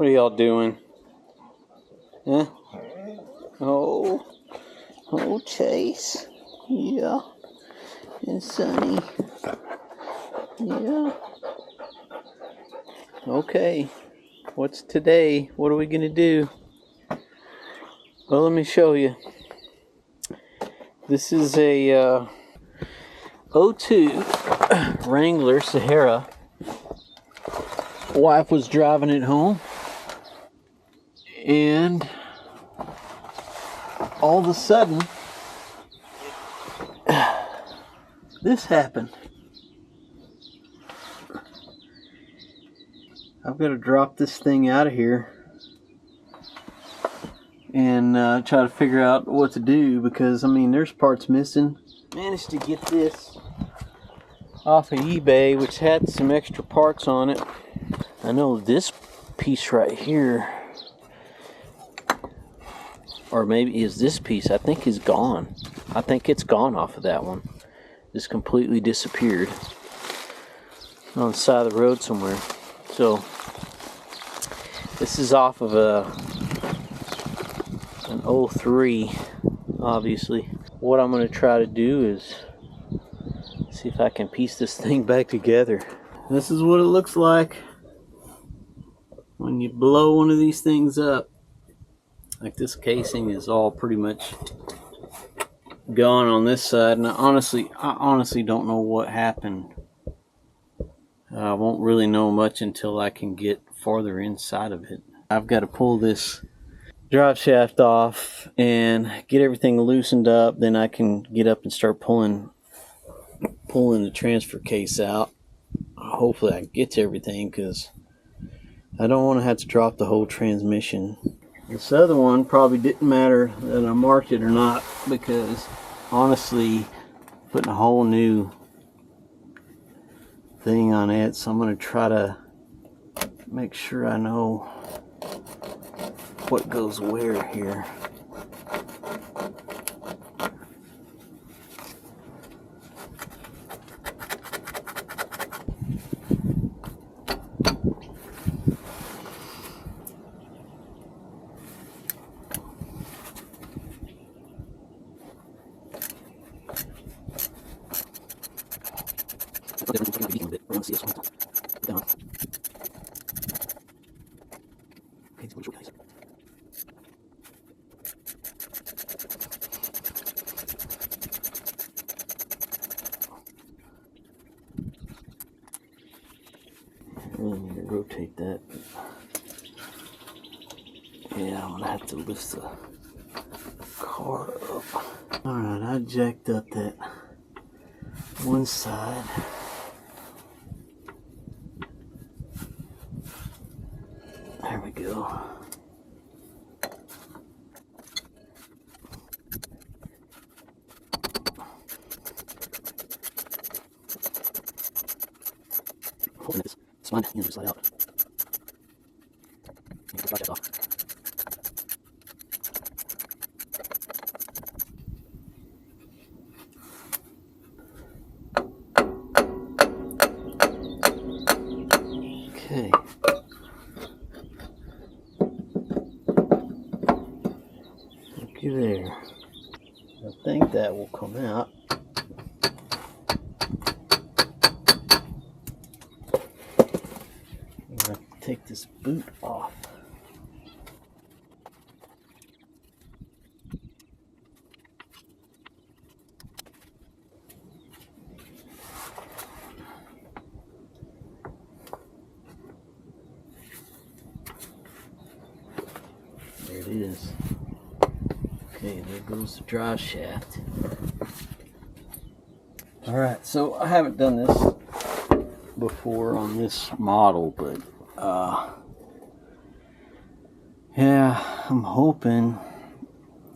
What are y'all doing? Huh? Oh, Chase. Yeah. And Sonny. Yeah. Okay. What's today? What are we gonna do? Well, let me show you. This is a 02 Wrangler Sahara. Wife was driving it home, and all of a sudden, this happened. I've got to drop this thing out of here and try to figure out what to do, because I mean there's parts missing. Managed to get this off of eBay, which had some extra parts on it. I know this piece right here, or maybe is this piece, I think is gone. I think it's gone off of that one. Just completely disappeared on the side of the road somewhere. So this is off of an 03, obviously. What I'm going to try to do is see if I can piece this thing back together. This is what it looks like when you blow one of these things up. Like, this casing is all pretty much gone on this side, and I honestly don't know what happened. I won't really know much until I can get farther inside of it. I've got to pull this drive shaft off and get everything loosened up, then I can get up and start pulling the transfer case out. Hopefully I can get to everything, because I don't want to have to drop the whole transmission. This other one probably didn't matter that I marked it or not, because honestly, putting a whole new thing on it, so I'm going to try to make sure I know what goes where here. I really need to rotate that. Yeah, I'm gonna have to lift the car up. Alright, I jacked up that one side. There we go. Holding this spine, you slide out. Get the flash off. Okay. Looky there. I think that will come out. I'm going to take this boot off. There it is. Okay, there goes the drive shaft. Alright, so I haven't done this before on this model, but yeah, I'm hoping.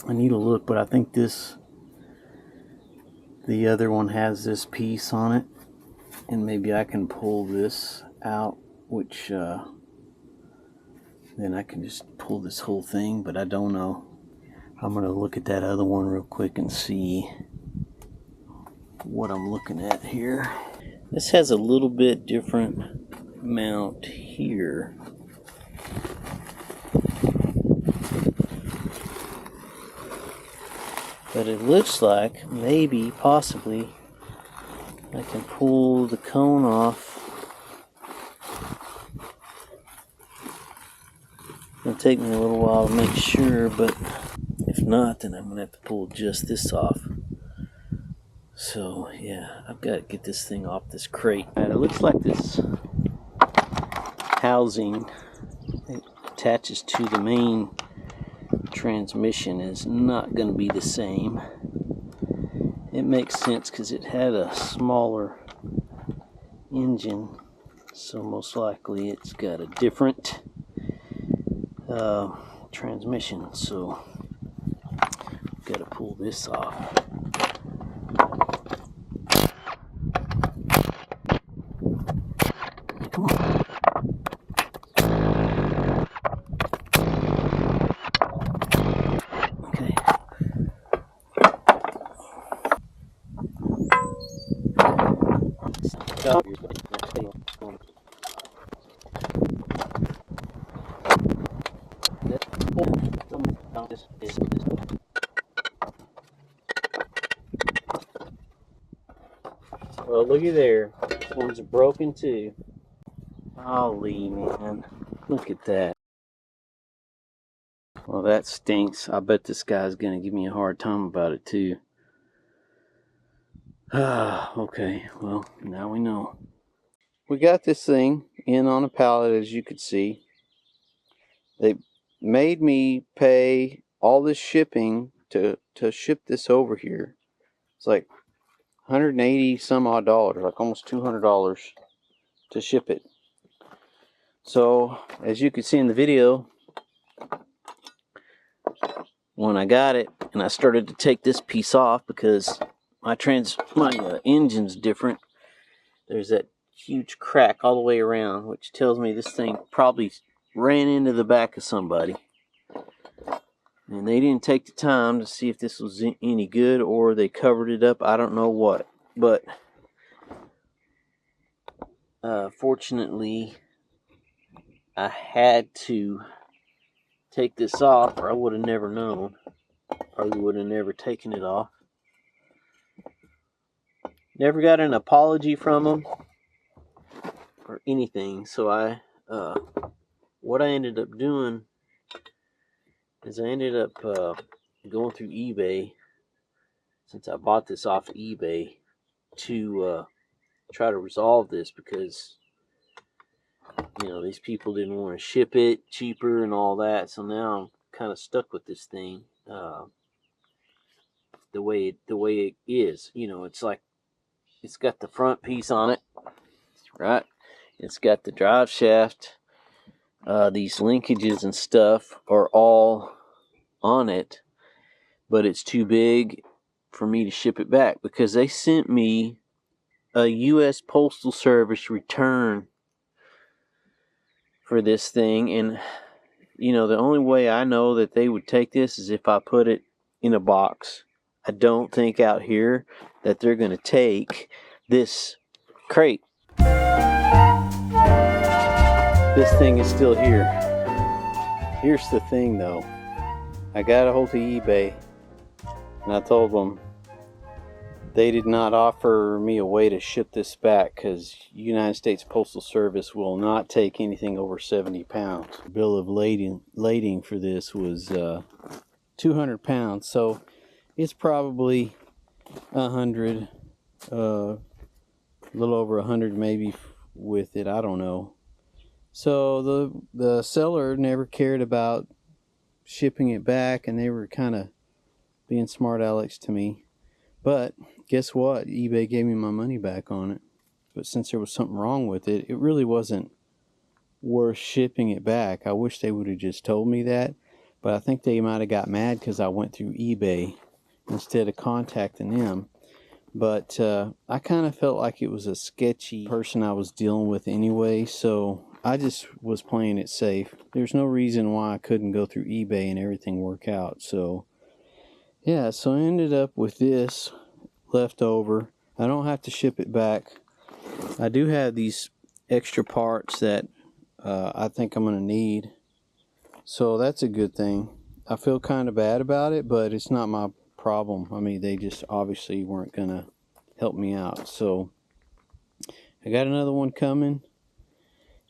I need to look, but I think the other one has this piece on it, and maybe I can pull this out, which then I can just pull this whole thing, but I don't know. I'm going to look at that other one real quick and see what I'm looking at here. This has a little bit different mount here. But it looks like maybe, possibly, I can pull the cone off. It'll take me a little while to make sure, but if not, then I'm going to have to pull just this off. So, yeah, I've got to get this thing off this crate. And it looks like this housing that attaches to the main transmission is not going to be the same. It makes sense because it had a smaller engine, so most likely it's got a different transmission. So got to pull this off. Come on. Okay. Well, looky there. This one's broken too. Golly, man. Look at that. Well, that stinks. I bet this guy's gonna give me a hard time about it too. Okay, well, now we know. We got this thing in on a pallet, as you could see. They made me pay all this shipping to ship this over here. It's like 180 some odd dollars, like almost $200 to ship it. So, as you could see in the video, when I got it and I started to take this piece off because my engine's different, there's that huge crack all the way around, which tells me this thing probably ran into the back of somebody. And they didn't take the time to see if this was any good, or they covered it up. I don't know what. But fortunately, I had to take this off, or I would have never known. Probably would have never taken it off. Never got an apology from them or anything. So what I ended up doing is I ended up going through eBay, since I bought this off of eBay, to try to resolve this, because these people didn't want to ship it cheaper and all that. So now I'm kind of stuck with this thing the way it is. It's like it's got the front piece on it, right? It's got the drive shaft. These linkages and stuff are all on it, but it's too big for me to ship it back, because they sent me a U.S. Postal Service return for this thing. And the only way I know that they would take this is if I put it in a box. I don't think out here that they're going to take this crate. This thing is still here. Here's the thing though. I got a hold of eBay and I told them they did not offer me a way to ship this back, because United States Postal Service will not take anything over 70 pounds. The bill of lading for this was 200 pounds, so it's probably 100, a little over 100 maybe with it, I don't know. So the seller never cared about shipping it back, and they were kind of being smart alecks to me. But guess what? eBay gave me my money back on it. But since there was something wrong with it, it really wasn't worth shipping it back. I wish they would have just told me that. But I think they might have got mad because I went through eBay instead of contacting them. But I kind of felt like it was a sketchy person I was dealing with anyway. So I just was playing it safe. There's no reason why I couldn't go through eBay and everything work out. So yeah, so I ended up with this left over. I don't have to ship it back. I do have these extra parts that I think I'm going to need. So that's a good thing. I feel kind of bad about it, but it's not my problem. I mean, they just obviously weren't gonna help me out. So I got another one coming.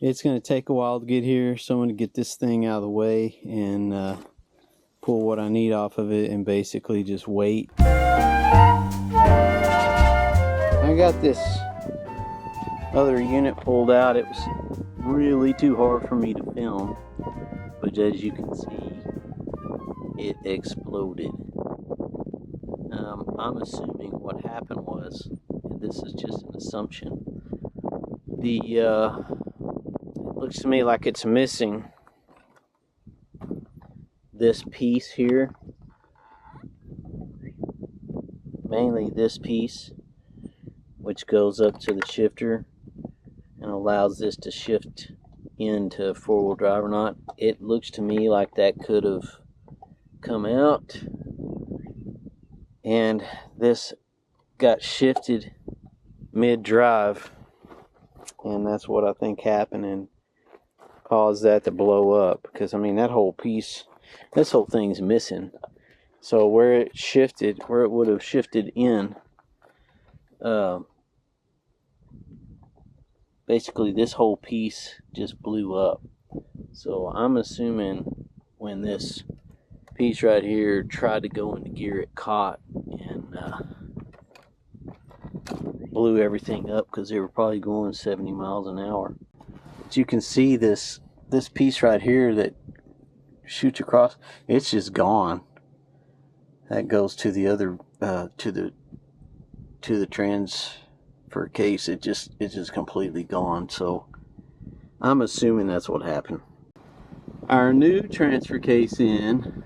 It's gonna take a while to get here, so I'm gonna get this thing out of the way and pull what I need off of it and basically just wait. I got this other unit pulled out. It was really too hard for me to film, but as you can see, it exploded. I'm assuming what happened was, and this is just an assumption, it looks to me like it's missing this piece here, mainly this piece, which goes up to the shifter and allows this to shift into four-wheel drive or not. It looks to me like that could have come out and this got shifted mid-drive, and that's what I think happened and caused that to blow up. Because I mean, that whole piece, this whole thing's missing. So where it shifted, where it would have shifted in, basically this whole piece just blew up. So I'm assuming when this piece right here tried to go into gear, it caught and blew everything up, because they were probably going 70 miles an hour. But you can see this piece right here that shoots across, it's just gone. That goes to the other to the transfer case. It's just completely gone. So I'm assuming that's what happened. Our new transfer case in,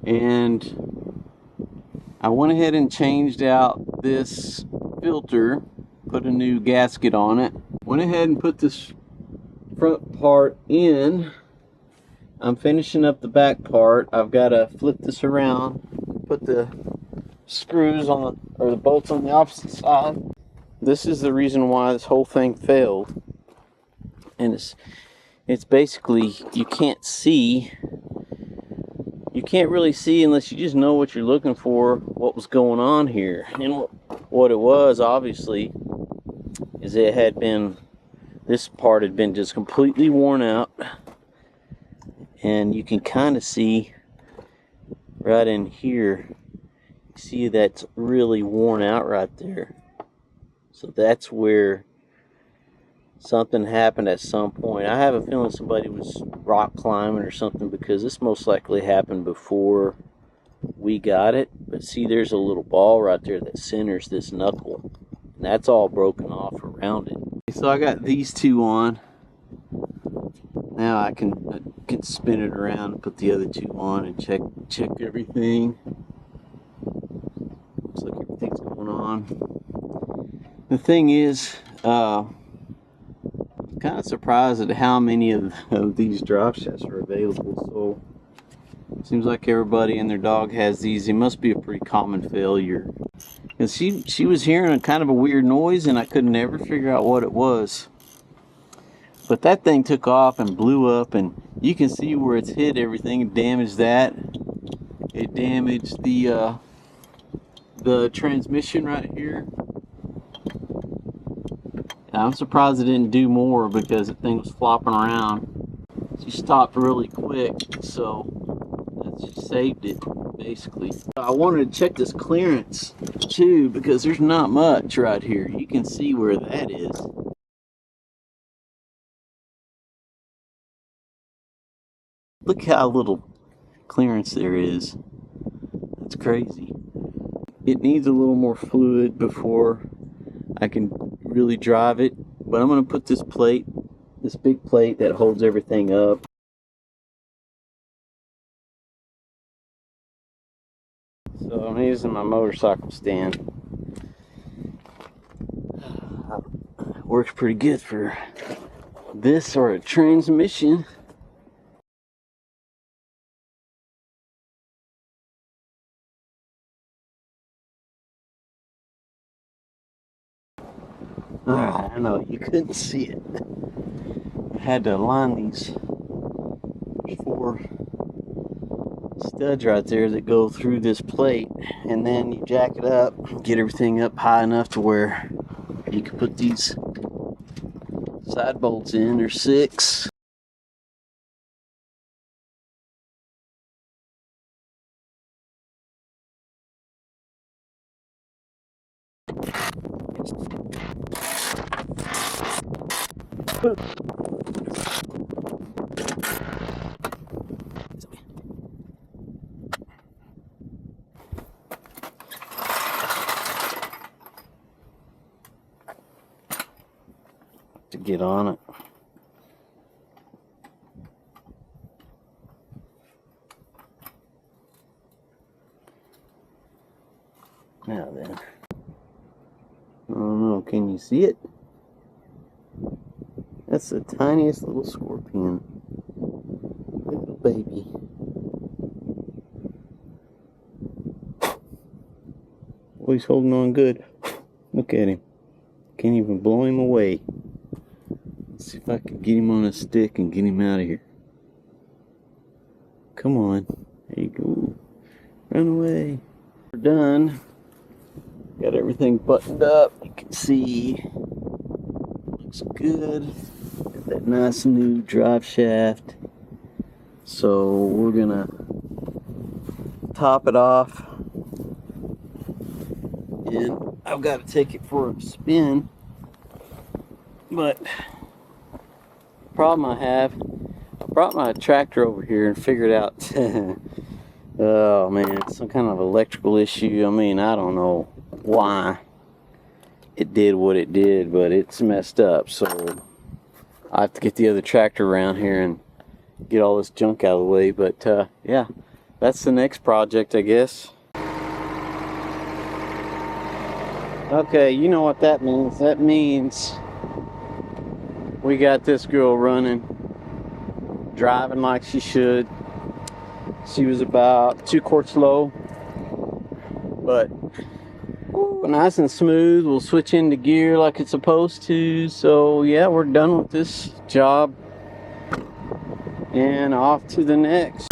and I went ahead and changed out this filter, put a new gasket on it, went ahead and put this front part in. I'm finishing up the back part. I've got to flip this around, put the screws on or the bolts on the opposite side. This is the reason why this whole thing failed, and it's basically, you can't see. You can't really see unless you just know what you're looking for, what was going on here. And what it was, obviously, is it had been, this part had been just completely worn out. And you can kind of see right in here, you see that's really worn out right there. So that's where something happened at some point. I have a feeling somebody was rock climbing or something, because this most likely happened before we got it. But see, there's a little ball right there that centers this knuckle, and that's all broken off around it. So I got these two on. Now I can spin it around and put the other two on and check everything. Looks like everything's going on. The thing is, kind of surprised at how many of these drop shafts are available. So seems like everybody and their dog has these. It must be a pretty common failure. And she was hearing a kind of a weird noise, and I could never figure out what it was. But that thing took off and blew up, and you can see where it's hit everything and damaged that. It damaged the transmission right here. I'm surprised it didn't do more, because the thing was flopping around. She stopped really quick, so that just saved it, basically. I wanted to check this clearance too, because there's not much right here. You can see where that is. Look how little clearance there is. That's crazy. It needs a little more fluid before I can really drive it, but I'm going to put this plate, this big plate that holds everything up. So I'm using my motorcycle stand. Works pretty good for this sort of transmission. I know you couldn't see it. I had to align these four studs right there that go through this plate, and then you jack it up, get everything up high enough to where you can put these side bolts in. There's 6. To get on it. Now then, I don't know, can you see it? That's the tiniest little scorpion. Little baby. Oh, he's holding on good. Look at him. Can't even blow him away. Let's see if I can get him on a stick and get him out of here. Come on. There you go. Run away. We're done. Got everything buttoned up. You can see. Looks good. Got that nice new drive shaft. So we're gonna top it off. And I've got to take it for a spin. But the problem I have, I brought my tractor over here and figured out oh man, some kind of electrical issue. I mean, I don't know why it did what it did, but it's messed up. So I have to get the other tractor around here and get all this junk out of the way. But yeah, that's the next project, I guess. Okay, you know what that means. That means we got this girl running, driving like she should. She was about 2 quarts low, but nice and smooth. We'll switch into gear like it's supposed to. So yeah, we're done with this job and off to the next.